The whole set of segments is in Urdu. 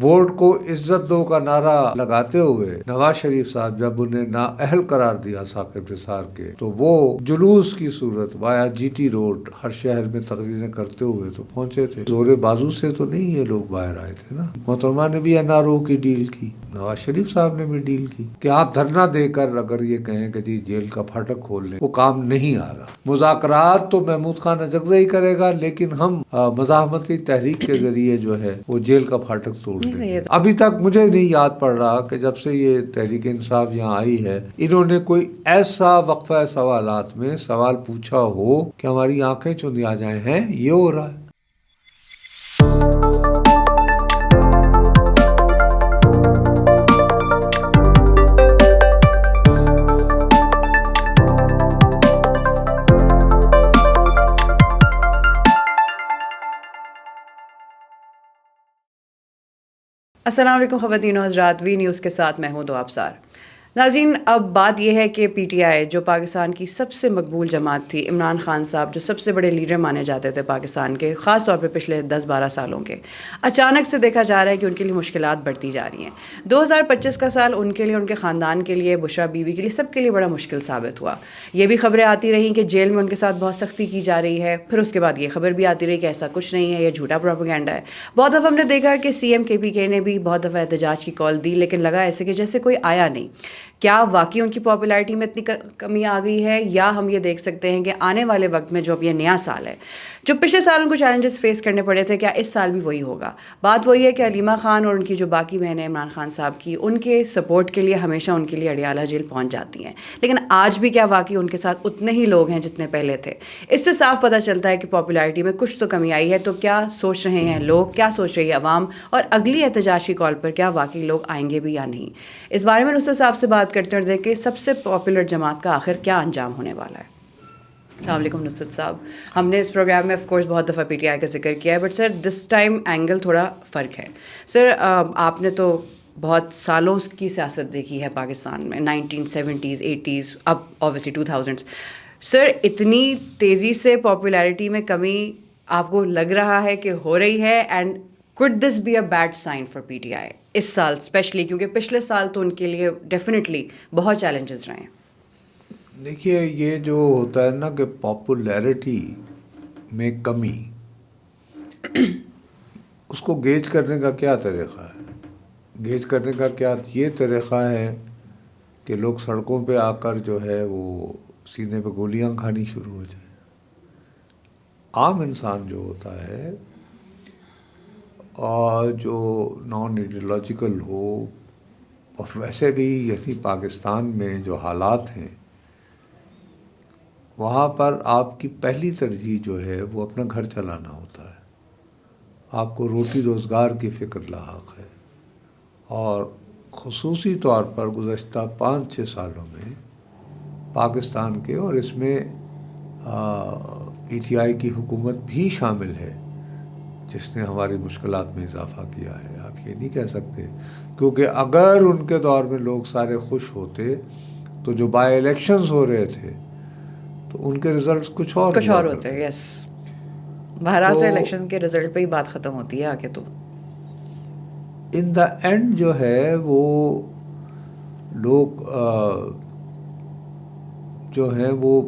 ووٹ کو عزت دو کا نعرہ لگاتے ہوئے نواز شریف صاحب جب انہیں نااہل قرار دیا ثاقب نثار کے، تو وہ جلوس کی صورت وایا جی ٹی روڈ ہر شہر میں تقریریں کرتے ہوئے تو پہنچے تھے. زور بازو سے تو نہیں یہ لوگ باہر آئے تھے نا. محترمہ نے بھی این آر او کی ڈیل کی، نواز شریف صاحب نے بھی ڈیل کی کہ آپ دھرنا دے کر اگر یہ کہیں کہ جی جیل کا پھاٹک کھول لیں، وہ کام نہیں آ رہا. مذاکرات تو محمود خان اجگزئی ہی کرے گا، لیکن ہم مزاحمتی تحریک کے ذریعے جو ہے وہ جیل کا پھاٹک توڑ دیں گے. ابھی تک مجھے نہیں یاد پڑ رہا کہ جب سے یہ تحریک انصاف یہاں آئی ہے انہوں نے کوئی ایسا وقفہ سوالات میں سوال پوچھا ہو کہ ہماری آنکھیں چند آ جائیں. ہیں یہ ہو رہا ہے. السلام علیکم خواتین و حضرات، وی نیوز کے ساتھ میں ہوں دعا ابصار. ناظرین، اب بات یہ ہے کہ پی ٹی آئی جو پاکستان کی سب سے مقبول جماعت تھی، عمران خان صاحب جو سب سے بڑے لیڈر مانے جاتے تھے پاکستان کے، خاص طور پہ پچھلے 10-12 سالوں کے، اچانک سے دیکھا جا رہا ہے کہ ان کے لیے مشکلات بڑھتی جا رہی ہیں. 2025 کا سال ان کے لیے، ان کے خاندان کے لیے، بشرا بیوی کے لیے، سب کے لیے بڑا مشکل ثابت ہوا. یہ بھی خبریں آتی رہیں کہ جیل میں ان کے ساتھ بہت سختی کی جا رہی ہے. پھر اس کے بعد یہ خبر بھی آتی رہی کہ ایسا کچھ نہیں ہے، یہ جھوٹا پروپیگنڈا ہے. بہت دفعہ ہم نے دیکھا کہ سی ایم کے پی کے نے بھی بہت دفعہ احتجاج کی کال دی، لیکن لگا ایسے کہ جیسے کوئی آیا نہیں. کیا واقعی ان کی پاپولیرٹی میں اتنی کمی آ گئی ہے، یا ہم یہ دیکھ سکتے ہیں کہ آنے والے وقت میں جو اب یہ نیا سال ہے، جو پچھلے سال ان کو چیلنجز فیس کرنے پڑے تھے، کیا اس سال بھی وہی ہوگا؟ بات وہی ہے کہ علیمہ خان اور ان کی جو باقی بہنیں عمران خان صاحب کی، ان کے سپورٹ کے لیے ہمیشہ ان کے لیے اڈیالہ جیل پہنچ جاتی ہیں، لیکن آج بھی کیا واقعی ان کے ساتھ اتنے ہی لوگ ہیں جتنے پہلے تھے؟ اس سے صاف پتہ چلتا ہے کہ پاپولیرٹی میں کچھ تو کمی آئی ہے. تو کیا سوچ رہے ہیں لوگ، کیا سوچ رہی ہے عوام، اور اگلی احتجاج کی کال پر کیا واقعی لوگ آئیں گے بھی یا نہیں؟ اس بارے میں نصرت صاحب سے بات کرتے ہیں، دیکھیں سب سے پاپولر جماعت کا آخر کیا انجام ہونے والا ہے. السلام علیکم نصرت صاحب. ہم نے اس پروگرام میں آف کورس بہت دفعہ پی ٹی آئی کا ذکر کیا ہے، but sir this time angle تھوڑا فرق ہے. سر آپ نے تو بہت سالوں کی سیاست دیکھی ہے پاکستان میں، 1970s 80s، اب اوبویسلی 2000s. سر اتنی تیزی سے پاپولیرٹی میں کمی آپ کو لگ رہا ہے کہ ہو رہی ہے؟ And could this be a bad sign for PTI اس سال اسپیشلی، کیونکہ پچھلے سال تو ان کے لیے ڈیفینیٹلی بہت چیلنجز رہے ہیں؟ دیکھیے، یہ جو ہوتا ہے نا کہ پاپولیرٹی میں کمی، اس کو گیج کرنے کا کیا طریقہ ہے؟ گیج کرنے کا کیا یہ طریقہ ہے کہ لوگ سڑکوں پہ آ کر جو ہے وہ سینے پہ گولیاں کھانی شروع ہو جائیں. عام انسان جو ہوتا ہے اور جو نان ایڈیولوجیکل ہو، اور ویسے بھی یعنی پاکستان میں جو حالات ہیں وہاں پر آپ کی پہلی ترجیح جو ہے وہ اپنا گھر چلانا ہوتا ہے. آپ کو روٹی روزگار کی فکر لاحق ہے. اور خصوصی طور پر گزشتہ 5-6 سالوں میں پاکستان کے، اور اس میں پی ٹی آئی کی حکومت بھی شامل ہے جس نے ہماری مشکلات میں اضافہ کیا ہے. آپ یہ نہیں کہہ سکتے، کیونکہ اگر ان کے دور میں لوگ سارے خوش ہوتے تو جو بائی الیکشنز ہو رہے تھے تو ان کے رزلٹس کچھ اور ہوتے. یس، بہرحال سے الیکشن کے رزلٹ پہ ہی بات ختم ہوتی ہے آگے. تو ان دا اینڈ جو ہے وہ لوگ جو ہیں وہ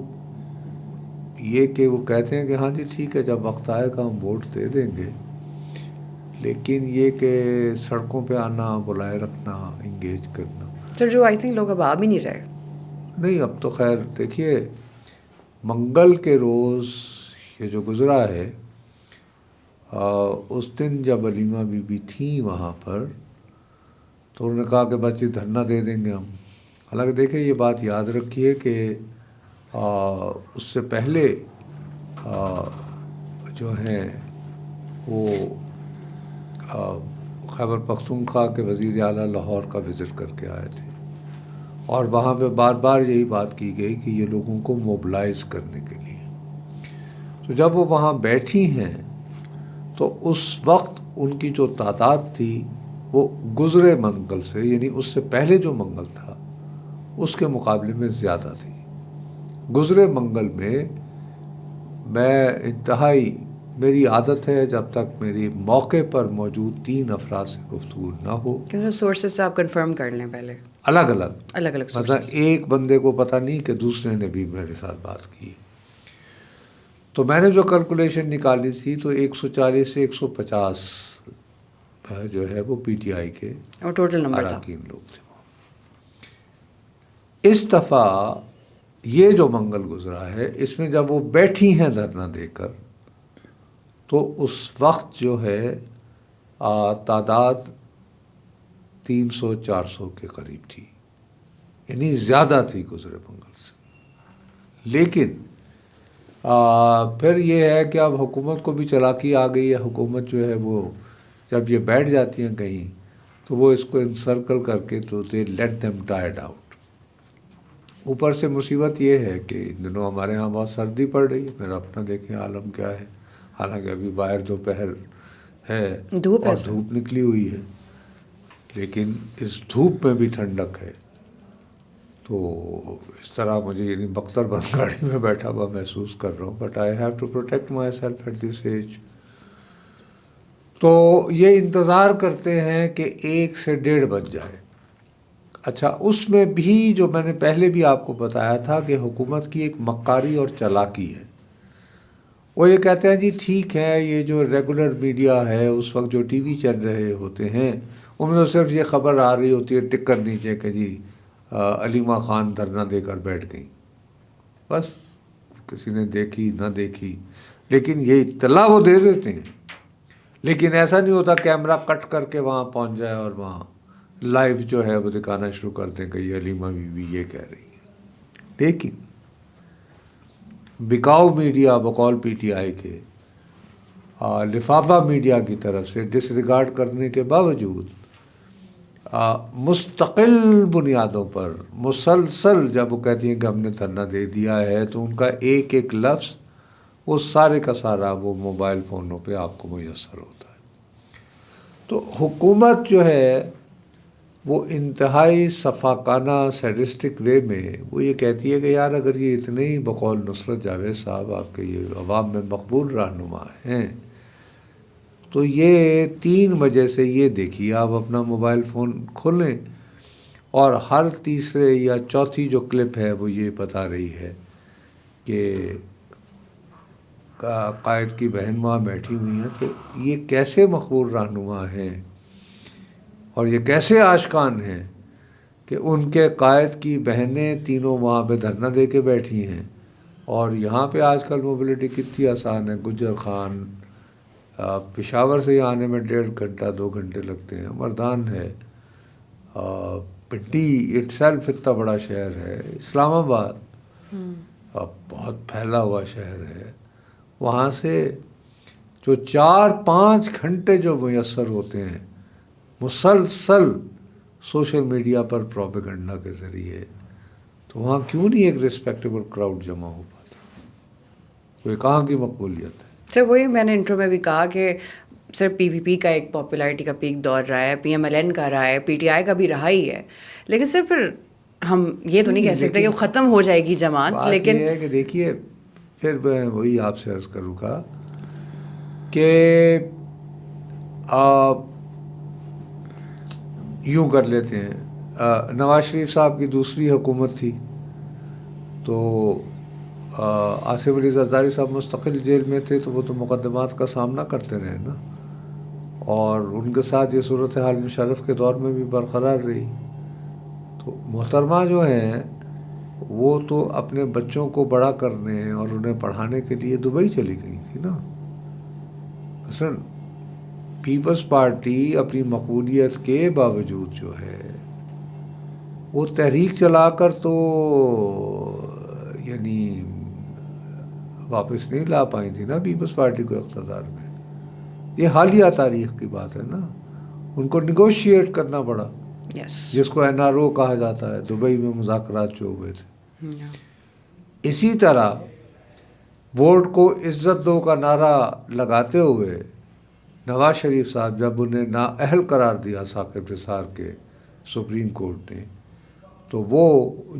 یہ کہ وہ کہتے ہیں کہ ہاں جی ٹھیک ہے، جب وقت آئے گا ہم ووٹ دے دیں گے، لیکن یہ کہ سڑکوں پہ آنا، بلائے رکھنا، انگیج کرنا. سر جو آئی تھنک لوگ اب آ بھی نہیں رہے. نہیں، اب تو خیر دیکھیے، منگل کے روز یہ جو گزرا ہے، اس دن جب علیمہ بی بی تھیں وہاں پر تو انہوں نے کہا کہ بس یہ دھرنا دے دیں گے ہم. حالانکہ دیکھیں یہ بات یاد رکھیے کہ اس سے پہلے جو ہیں وہ خیبر پختونخوا کے وزیر اعلیٰ لاہور کا وزٹ کر کے آئے تھے، اور وہاں پہ بار بار یہی بات کی گئی کہ یہ لوگوں کو موبلائز کرنے کے لیے. تو جب وہ وہاں بیٹھی ہیں تو اس وقت ان کی جو تعداد تھی وہ گزرے منگل سے، یعنی اس سے پہلے جو منگل تھا اس کے مقابلے میں زیادہ تھی. گزرے منگل میں انتہائی میری عادت ہے جب تک میری موقع پر موجود 3 افراد سے گفتگو نہ ہو، سورسز سے آپ کنفرم کر لیں پہلے، الگ الگ الگ الگ مثلا سورسز. ایک بندے کو پتہ نہیں کہ دوسرے نے بھی میرے ساتھ بات کی. تو میں نے جو کیلکولیشن نکالی تھی تو 140 سے 150 جو ہے وہ پی ٹی آئی کے اور ٹوٹل نمبر تھا. اراکین لوگ تھے. اس دفعہ یہ جو منگل گزرا ہے اس میں جب وہ بیٹھی ہیں دھرنا دے کر تو اس وقت جو ہے تعداد 300-400 کے قریب تھی، یعنی زیادہ تھی گزرے منگل سے. لیکن پھر یہ ہے کہ اب حکومت کو بھی چلاکی آ گئی ہے. حکومت جو ہے وہ جب یہ بیٹھ جاتی ہیں کہیں تو وہ اس کو انسرکل کر کے تو they let them tired out. اوپر سے مصیبت یہ ہے کہ ان دنوں ہمارے ہاں بہت سردی پڑ رہی ہے. میرا اپنا دیکھیں عالم کیا ہے، حالانکہ ابھی باہر دوپہر ہے دھوپ ہے اور سر. دھوپ نکلی ہوئی ہے، لیکن اس دھوپ میں بھی ٹھنڈک ہے. تو اس طرح مجھے یعنی بختر بند گاڑی میں بیٹھا ہوا محسوس کر رہا ہوں. But I have to protect myself at this age. تو یہ انتظار کرتے ہیں کہ 1 سے 1:30 بج جائے. اچھا، اس میں بھی جو میں نے پہلے بھی آپ کو بتایا تھا کہ حکومت کی ایک مکاری اور چالاکی ہے. وہ یہ کہتے ہیں جی ٹھیک ہے، یہ جو ریگولر میڈیا ہے اس وقت جو ٹی وی چل رہے ہوتے ہیں ان میں تو صرف یہ خبر آ رہی ہوتی ہے ٹکر نیچے کہ جی علیمہ خان دھرنا دے کر بیٹھ گئیں. بس کسی نے دیکھی نہ دیکھی، لیکن یہ اطلاع وہ دے دیتے ہیں. لیکن ایسا نہیں ہوتا کیمرہ کٹ کر کے وہاں پہنچ جائے اور وہاں لائیو جو ہے وہ دکھانا شروع کر دیں کہ یہ علیمہ بی بی یہ کہہ رہی ہے. لیکن بکاؤ میڈیا بقول پی ٹی آئی کے لفافہ میڈیا کی طرف سے ڈس ریگارڈ کرنے کے باوجود مستقل بنیادوں پر مسلسل جب وہ کہتی ہیں کہ ہم نے دھرنا دے دیا ہے تو ان کا ایک ایک لفظ وہ سارے کا سارا وہ موبائل فونوں پہ آپ کو میسر ہوتا ہے. تو حکومت جو ہے وہ انتہائی صفاقانہ سیڈسٹک وے میں وہ یہ کہتی ہے کہ یار اگر یہ اتنے ہی بقول نصرت جاوید صاحب آپ کے یہ عوام میں مقبول رہنما ہیں تو یہ 3 بجے سے یہ دیکھیے آپ اپنا موبائل فون کھولیں اور ہر تیسرے یا چوتھی جو کلپ ہے وہ یہ بتا رہی ہے کہ قائد کی بہن وہاں بیٹھی ہوئی ہیں. تو یہ کیسے مقبول رہنما ہیں اور یہ کیسے عاشقان ہیں کہ ان کے قائد کی بہنیں تینوں وہاں پہ دھرنا دے کے بیٹھی ہیں. اور یہاں پہ آج کل موبلٹی کتنی آسان ہے. گجر خان پشاور سے یہاں آنے میں 1.5 گھنٹہ 2 گھنٹے لگتے ہیں. مردان ہے، پنڈی اٹ سیلف اتنا بڑا شہر ہے. اسلام آباد بہت پھیلا ہوا شہر ہے. وہاں سے جو 4-5 گھنٹے جو میسر ہوتے ہیں مسلسل سوشل میڈیا پر پروپیگنڈا کے ذریعے، تو وہاں کیوں نہیں ایک ریسپیکٹیبل کراؤڈ جمع ہو پاتا؟ تو یہ کہاں کی مقبولیت ہے؟ سر وہی میں نے انٹرو میں بھی کہا کہ سر پی پی پی کا ایک پاپولیرٹی کا پیک دور رہا ہے، پی ایم ایل این کا رہا ہے، پی ٹی آئی کا بھی رہا ہی ہے. لیکن سر پھر ہم یہ تو نہیں کہہ سکتے کہ وہ ختم ہو جائے گی جماعت. لیکن یہ ہے کہ دیکھیے پھر میں وہی آپ سے عرض کروں گا کہ یوں کر لیتے ہیں. نواز شریف صاحب کی دوسری حکومت تھی تو آصف علی زرداری صاحب مستقل جیل میں تھے تو وہ تو مقدمات کا سامنا کرتے رہے نا، اور ان کے ساتھ یہ صورتحال مشرف کے دور میں بھی برقرار رہی. تو محترمہ جو ہیں وہ تو اپنے بچوں کو بڑا کرنے اور انہیں پڑھانے کے لیے دبئی چلی گئی تھی نا. مثلاً پیپلز پارٹی اپنی مقبولیت کے باوجود جو ہے وہ تحریک چلا کر تو یعنی واپس نہیں لا پائی تھی نا پیپلز پارٹی کو اقتدار میں. یہ حالیہ تاریخ کی بات ہے نا. ان کو نیگوشیٹ کرنا پڑا، جس کو این آر او کہا جاتا ہے، دبئی میں مذاکرات جو ہوئے تھے. اسی طرح ووٹ کو عزت دو کا نعرہ لگاتے ہوئے نواز شریف صاحب جب انہیں نااہل قرار دیا ثاقب نثار کے سپریم کورٹ نے، تو وہ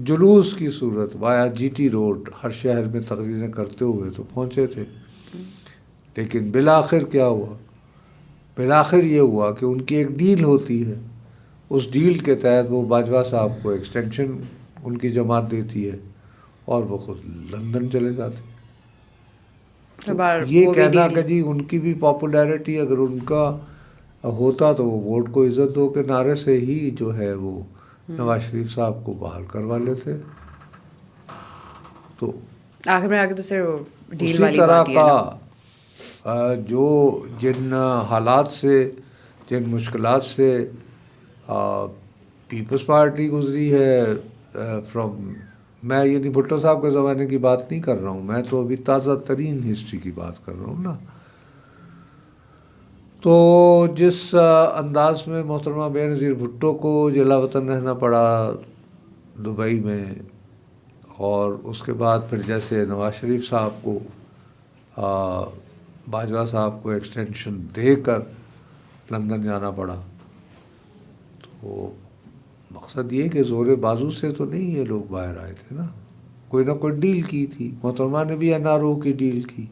جلوس کی صورت وایا جی ٹی روڈ ہر شہر میں تقریریں کرتے ہوئے تو پہنچے تھے. لیکن بالآخر کیا ہوا؟ بالآخر یہ ہوا کہ ان کی ایک ڈیل ہوتی ہے، اس ڈیل کے تحت وہ باجوہ صاحب کو ایکسٹینشن ان کی جماعت دیتی ہے اور وہ خود لندن چلے جاتے ہیں۔ یہ کہنا کہ جی ان کی بھی پاپولیرٹی اگر ان کا ہوتا تو وہ ووٹ کو عزت دو کے نعرے سے ہی جو ہے وہ نواز شریف صاحب کو بحال کروا لیتے۔ تو آخر میں آگے تو صرف ڈیل اسی والی طرح بات ہی ہے نا۔ کا جو جن حالات سے، جن مشکلات سے پیپلز پارٹی گزری ہے فرام، میں یعنی بھٹو صاحب کے زمانے کی بات نہیں کر رہا ہوں، میں تو ابھی تازہ ترین ہسٹری کی بات کر رہا ہوں نا۔ تو جس انداز میں محترمہ بے نظیر بھٹو کو جلا وطن رہنا پڑا دبئی میں، اور اس کے بعد پھر جیسے نواز شریف صاحب کو باجوہ صاحب کو ایکسٹینشن دے کر لندن جانا پڑا، تو مقصد یہ کہ زور بازو سے تو نہیں یہ لوگ باہر آئے تھے نا، کوئی نہ کوئی ڈیل کی تھی۔ محترمہ نے بھی NRO کی ڈیل کی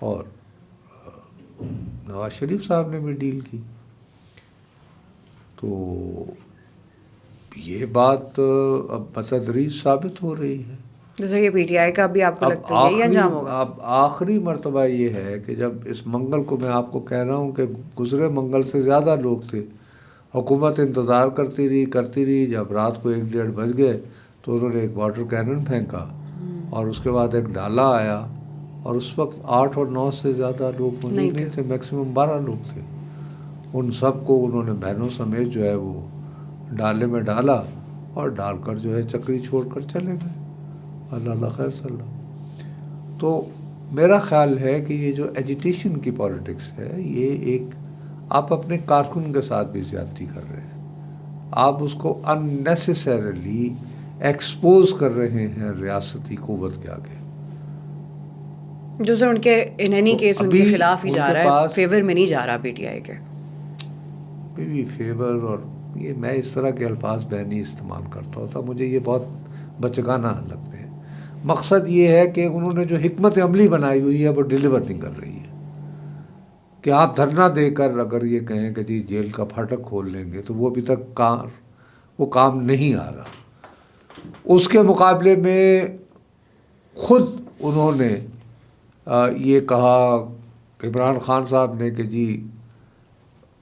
اور نواز شریف صاحب نے بھی ڈیل کی۔ تو یہ بات اب بتدریج ثابت ہو رہی ہے۔ جیسے کہ پی ٹی آئی کا بھی آپ کو لگتا ہے یہی انجام ہوگا؟ اب آخری مرتبہ یہ ہے کہ جب اس منگل کو، میں آپ کو کہہ رہا ہوں کہ گزرے منگل سے زیادہ لوگ تھے، حکومت انتظار کرتی رہی، جب رات کو 1-1:30 بج گئے تو انہوں نے ایک واٹر کینن پھینکا اور اس کے بعد ایک ڈالا آیا، اور اس وقت 8 اور 9 سے زیادہ لوگ موجود نہیں تھے، میکسیمم 12 لوگ تھے۔ ان سب کو انہوں نے بہنوں سمیت جو ہے وہ ڈالے میں ڈالا اور ڈال کر جو ہے چکری چھوڑ کر چلے گئے۔ اللہ خیر صلی اللہ۔ تو میرا خیال ہے کہ یہ جو ایجیٹیشن کی پالیٹکس ہے، یہ ایک آپ اپنے کارکن کے ساتھ بھی زیادتی کر رہے ہیں، آپ اس کو اننیسیسریلی ایکسپوز کر رہے ہیں ریاستی قوت کے آگے، جو سر ان کے ان اینی کیس ان کے خلاف ہی جا رہا ہے، فیور میں نہیں جا رہا پی ٹی آئی کے۔ بھی فیور، اور یہ میں اس طرح کے الفاظ بہنی استعمال کرتا ہوتا، مجھے یہ بہت بچگانہ لگتے ہیں۔ مقصد یہ ہے کہ انہوں نے جو حکمت عملی بنائی ہوئی ہے وہ ڈیلیور نہیں کر رہی ہے، کہ آپ دھرنا دے کر اگر یہ کہیں کہ جی جیل کا پھاٹک کھول لیں گے، تو وہ ابھی تک وہ کام نہیں آ رہا۔ اس کے مقابلے میں خود انہوں نے یہ کہا کہ عمران خان صاحب نے کہ جی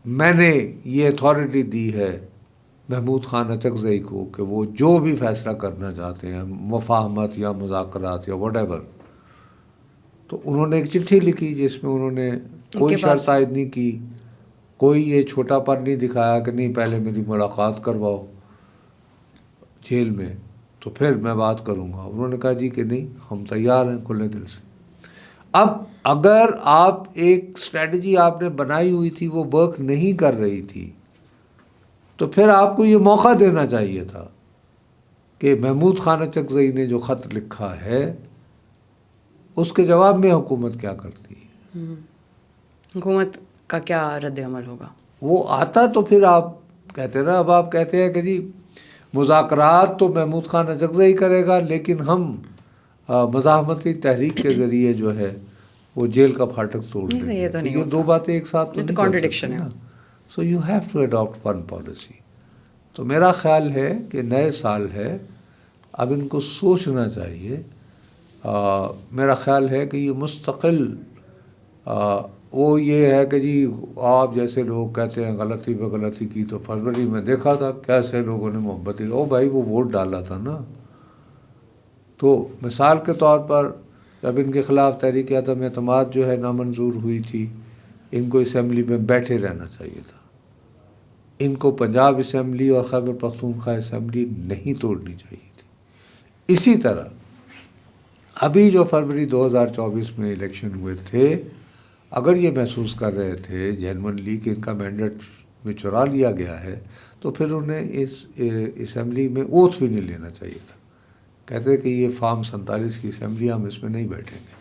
میں نے یہ اتھارٹی دی ہے محمود خان اچکزئی کو کہ وہ جو بھی فیصلہ کرنا چاہتے ہیں، مفاہمت یا مذاکرات یا وٹ ایور، تو انہوں نے ایک چٹھی لکھی جس میں انہوں نے کوئی شرط عائد نہیں کی، کوئی یہ چھوٹا پن نہیں دکھایا کہ نہیں پہلے میری ملاقات کرواؤ جیل میں تو پھر میں بات کروں گا۔ انہوں نے کہا جی کہ نہیں، ہم تیار ہیں کھلے دل سے۔ اب اگر آپ ایک اسٹریٹجی آپ نے بنائی ہوئی تھی وہ ورک نہیں کر رہی تھی، تو پھر آپ کو یہ موقع دینا چاہیے تھا کہ محمود خان اچکزئی نے جو خط لکھا ہے اس کے جواب میں حکومت کیا کرتی ہے، حکومت کا کیا رد عمل ہوگا، وہ آتا۔ تو پھر آپ کہتے نا، اب آپ کہتے ہیں کہ جی مذاکرات تو محمود خان اچکزئی کرے گا، لیکن ہم مزاحمتی تحریک کے ذریعے جو ہے وہ جیل کا پھاٹک توڑ دیں گے۔ یہ دو باتیں ایک ساتھ تو نہیں چل سکتی نا۔ So you have to adapt one policy. تو میرا خیال ہے کہ نئے سال ہے، اب ان کو سوچنا چاہیے۔ میرا خیال ہے کہ یہ مستقل وہ یہ ہے کہ جی آپ جیسے لوگ کہتے ہیں غلطی پہ غلطی کی، تو فروری میں دیکھا تھا کیسے لوگوں نے محبت او بھائی وہ ووٹ ڈالا تھا نا۔ تو مثال کے طور پر جب ان کے خلاف تحریک عدم اعتماد جو ہے نامنظور ہوئی تھی، ان کو اسمبلی میں بیٹھے رہنا چاہیے تھا، ان کو پنجاب اسمبلی اور خیبر پختونخوا اسمبلی نہیں توڑنی چاہیے تھی۔ اسی طرح ابھی جو فروری 2024 میں الیکشن ہوئے تھے، اگر یہ محسوس کر رہے تھے جینونلی کہ ان کا مینڈیٹ میں چرا لیا گیا ہے، تو پھر انہیں اس اسمبلی میں اوتھ بھی نہیں لینا چاہیے تھا۔ کہتے کہ یہ فارم 47 کی اسمبلی، ہم اس میں نہیں بیٹھیں گے۔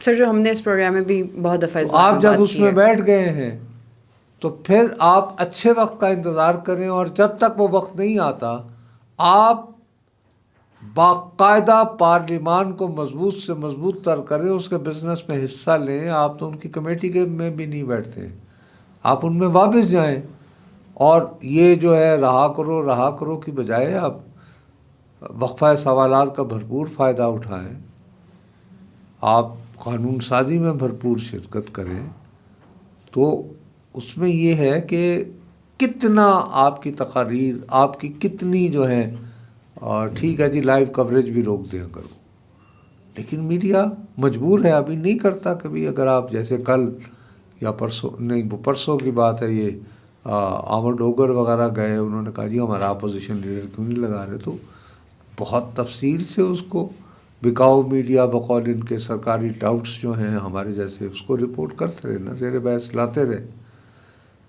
سر جو ہم نے اس پروگرام میں بھی بہت دفعہ آپ جب اس میں بیٹھ گئے ہیں تو پھر آپ اچھے وقت کا انتظار کریں، اور جب تک وہ وقت نہیں آتا آپ باقاعدہ پارلیمان کو مضبوط سے مضبوط تر کریں، اس کے بزنس میں حصہ لیں. آپ تو ان کی کمیٹی کے میں بھی نہیں بیٹھتے، آپ ان میں واپس جائیں. اور یہ جو ہے رہا کرو کی بجائے آپ وقفہ سوالات کا بھرپور فائدہ اٹھائیں، آپ قانون سازی میں بھرپور شرکت کریں. تو اس میں یہ ہے کہ کتنا آپ کی تقاریر، آپ کی کتنی جو ہے، اور ٹھیک ہے جی لائیو کوریج بھی روک دیں اگر وہ، لیکن میڈیا مجبور ہے، ابھی نہیں کرتا کبھی. اگر آپ جیسے کل یا پرسوں، نہیں وہ پرسوں کی بات ہے، یہ آمر ڈوگر وغیرہ گئے، انہوں نے کہا جی ہمارا اپوزیشن لیڈر کیوں نہیں لگا رہے. تو بہت تفصیل سے اس کو بکاؤ میڈیا بقول ان کے سرکاری ٹاؤٹس جو ہیں ہمارے جیسے، اس کو رپورٹ کرتے رہے، نہ زیر بحث لاتے رہے.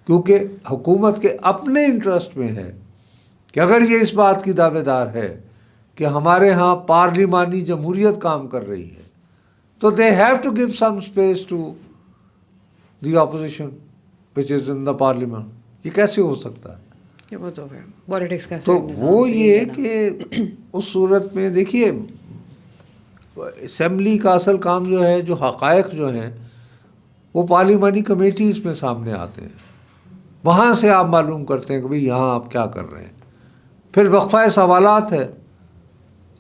کیونکہ حکومت کے اپنے انٹرسٹ میں ہے کہ اگر یہ اس بات کی دعوے دار ہے کہ ہمارے ہاں پارلیمانی جمہوریت کام کر رہی ہے، تو they have to give some space to the opposition which is in the parliament. یہ کیسے ہو سکتا ہے؟ یہ وہ تو ہے پالیٹکس کا تو نظام وہ تو یہ ہے نا. کہ اس صورت میں دیکھیے اسمبلی کا اصل کام جو ہے، جو حقائق جو ہیں وہ پارلیمانی کمیٹیز میں سامنے آتے ہیں، وہاں سے آپ معلوم کرتے ہیں کہ بھئی یہاں آپ کیا کر رہے ہیں. پھر وقفہ سوالات ہے.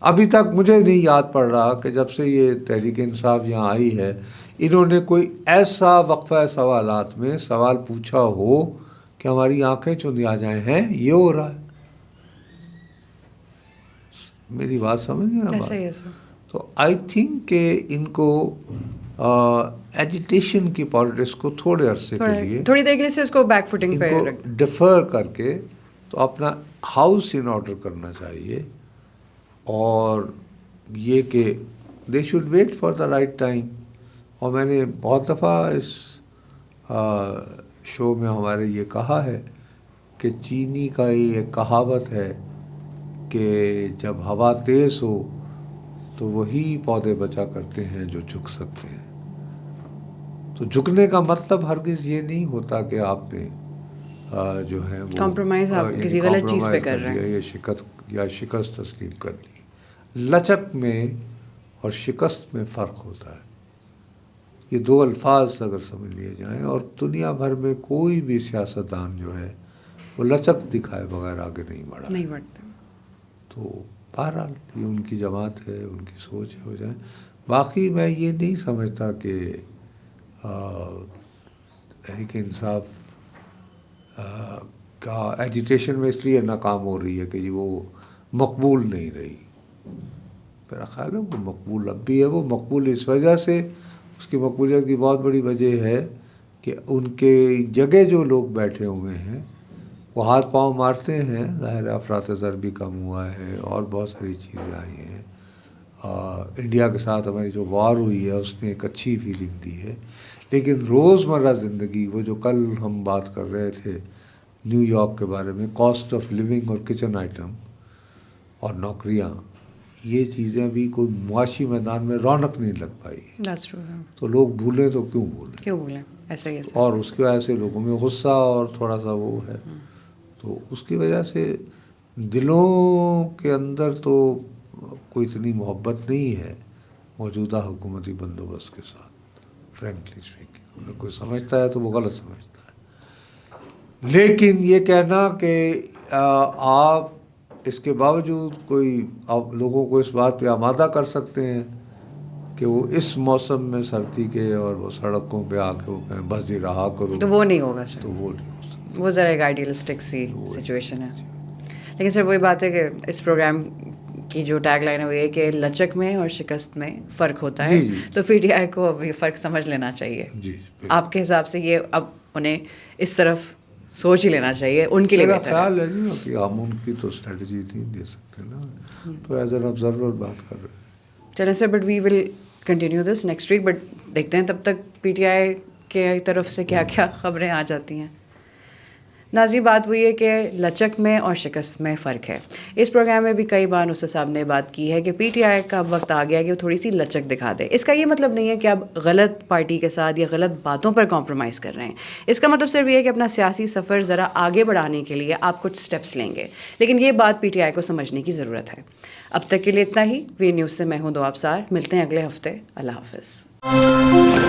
ابھی تک مجھے نہیں یاد پڑ رہا کہ جب سے یہ تحریک انصاف یہاں آئی ہے انہوں نے کوئی ایسا وقفہ سوالات میں سوال پوچھا ہو کہ ہماری آنکھیں چند آ جائیں. ہیں یہ ہو رہا ہے. میری بات سمجھ گئے نا ایسا ہی ہے بات؟ سر. تو آئی تھنک کہ ان کو ایجیٹیشن کی پالیٹکس کو تھوڑے عرصے کے لیے، تھوڑی دیر کے لیے سے اس کو بیک فوٹنگ ان پہ کو رکھ. ڈیفر کر کے تو اپنا ہاؤس ان آرڈر کرنا چاہیے. اور یہ کہ they should wait for the right time. اور میں نے بہت دفعہ اس شو میں ہمارے یہ کہا ہے کہ چینی کا یہ ایک کہاوت ہے کہ جب ہوا تیز ہو تو وہی پودے بچا کرتے ہیں جو جھک سکتے ہیں. تو جھکنے کا مطلب ہرگز یہ نہیں ہوتا کہ آپ نے جو ہے وہ کمپرومائز آپ یعنی کسی غلط چیز پہ کمپرومائز کر کر رہے لیا ہیں. یا شکست تسلیم کر لی. لچک میں اور شکست میں فرق ہوتا ہے. یہ دو الفاظ اگر سمجھ لیے جائیں، اور دنیا بھر میں کوئی بھی سیاستدان جو ہے وہ لچک دکھائے بغیر آگے نہیں بڑھا. نہیں بڑھتے. تو بہرحال یہ ان کی جماعت ہے، ان کی سوچ ہے، ہو جائے. باقی میں یہ نہیں سمجھتا کہ تحریک انصاف کا ایجیٹیشن میں اس لیے ناکام ہو رہی ہے کہ جی وہ مقبول نہیں رہی. میرا خیال ہے وہ مقبول اب بھی ہے. وہ مقبول اس وجہ سے، اس کی مقبولیت کی بہت بڑی وجہ ہے کہ ان کے جگہ جو لوگ بیٹھے ہوئے ہیں وہ ہاتھ پاؤں مارتے ہیں. ظاہر افراط زر بھی کم ہوا ہے اور بہت ساری چیزیں آئی ہیں. انڈیا کے ساتھ ہماری جو وار ہوئی ہے اس نے ایک اچھی فیلنگ دی ہے. لیکن روزمرہ زندگی، وہ جو کل ہم بات کر رہے تھے نیو یارک کے بارے میں، کاسٹ آف لیونگ اور کچن آئٹم اور نوکریاں، یہ چیزیں بھی کوئی معاشی میدان میں رونق نہیں لگ پائی. That's true. تو لوگ بھولیں تو کیوں بھولیں؟ کیوں بولیں؟ ایسا ہی ہے سر. اور اس کی وجہ سے لوگوں میں غصہ اور تھوڑا سا وہ ہے. تو اس کی وجہ سے دلوں کے اندر تو کوئی اتنی محبت نہیں ہے موجودہ حکومتی بندوبست کے ساتھ. فرینکلی اسپیکنگ، اگر کوئی سمجھتا ہے تو وہ غلط سمجھتا ہے. لیکن یہ کہنا کہ آپ اس کے باوجود کوئی آپ لوگوں کو اس بات پہ آمادہ کر سکتے ہیں کہ وہ اس موسم میں سردی کے اور وہ سڑکوں پہ آ کے وہ کہیں بس جی رہا کرو، تو وہ نہیں ہوگا سر. تو وہ نہیں ہو سکتا. وہ ذرا ایک آئیڈیلسٹک سی سچویشن ہے. لیکن سر وہی بات ہے کہ اس پروگرام کی جو ٹیگ لائن ہے وہ یہ کہ لچک میں اور شکست میں فرق ہوتا ہے. تو پی ٹی آئی کو اب یہ فرق سمجھ لینا چاہیے. آپ کے حساب سے یہ اب انہیں اس طرف سوچ ہی لینا چاہیے، ان کے لیے میرا بہتر خیال ہے جی کہ ہم ان کی تو اسٹریٹجی نہیں دے سکتے نا، تو ایز این آبزرور بات کر رہے ہیں. چلیں sir, but we will continue this next week. But دیکھتے ہیں تب تک پی ٹی آئی کے طرف سے کیا کیا خبریں آ جاتی ہیں. ناظرین، بات وہی ہے کہ لچک میں اور شکست میں فرق ہے. اس پروگرام میں بھی کئی بار نصر صاحب نے بات کی ہے کہ پی ٹی آئی کا وقت آ گیا کہ وہ تھوڑی سی لچک دکھا دے. اس کا یہ مطلب نہیں ہے کہ آپ غلط پارٹی کے ساتھ یا غلط باتوں پر کمپرومائز کر رہے ہیں. اس کا مطلب صرف یہ ہے کہ اپنا سیاسی سفر ذرا آگے بڑھانے کے لیے آپ کچھ سٹیپس لیں گے. لیکن یہ بات پی ٹی آئی کو سمجھنے کی ضرورت ہے. اب تک کے لیے اتنا ہی. وی نیوز سے میں ہوں دو ابصار. ملتے ہیں اگلے ہفتے. اللہ حافظ.